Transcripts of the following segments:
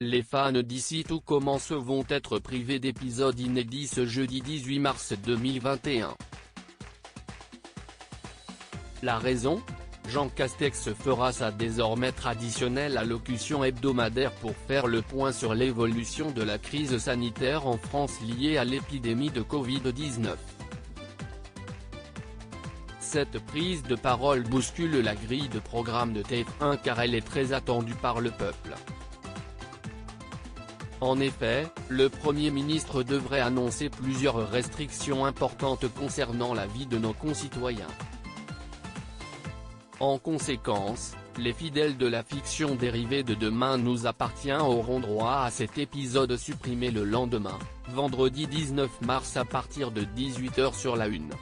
Les fans d'ici tout commence vont être privés d'épisodes inédits ce jeudi 18 mars 2021. La raison ? Jean Castex fera sa désormais traditionnelle allocution hebdomadaire pour faire le point sur l'évolution de la crise sanitaire en France liée à l'épidémie de Covid-19. Cette prise de parole bouscule la grille de programme de TF1 car elle est très attendue par le peuple. En effet, le Premier ministre devrait annoncer plusieurs restrictions importantes concernant la vie de nos concitoyens. En conséquence, les fidèles de la fiction dérivée de Demain nous appartient auront droit à cet épisode supprimé le lendemain, vendredi 19 mars à partir de 18 h sur La Une.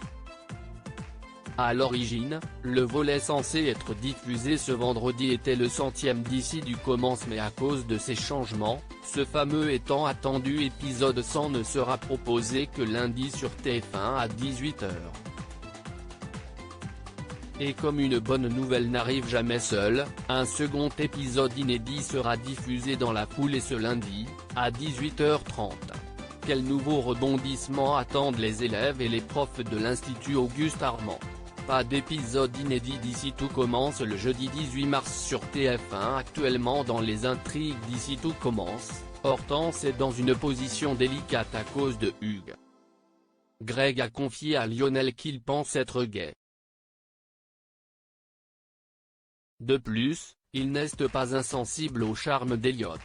À l'origine, le volet censé être diffusé ce vendredi était le 100e d'ici du commence mais à cause de ces changements, ce fameux et tant attendu épisode 100 ne sera proposé que lundi sur TF1 à 18 h. Et comme une bonne nouvelle n'arrive jamais seule, un second épisode inédit sera diffusé dans la foulée ce lundi, à 18 h 30. Quels nouveaux rebondissements attendent les élèves et les profs de l'Institut Auguste Armand ? Pas d'épisode inédit d'ici tout commence le jeudi 18 mars sur TF1. Actuellement dans les intrigues d'ici tout commence, Hortense est dans une position délicate à cause de Hugues. Greg a confié à Lionel qu'il pense être gay. De plus, il n'est pas insensible au charme d'Elliot.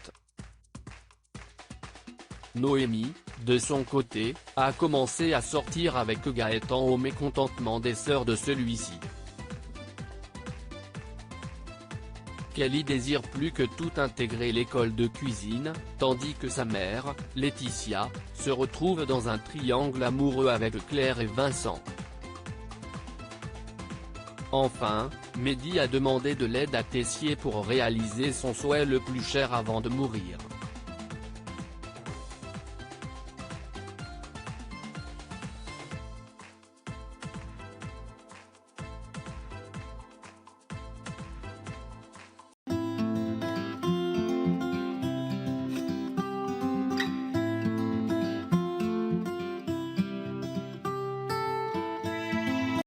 Noémie, de son côté, a commencé à sortir avec Gaëtan au mécontentement des sœurs de celui-ci. Kelly désire plus que tout intégrer l'école de cuisine, tandis que sa mère, Laetitia, se retrouve dans un triangle amoureux avec Claire et Vincent. Enfin, Mehdi a demandé de l'aide à Tessier pour réaliser son souhait le plus cher avant de mourir.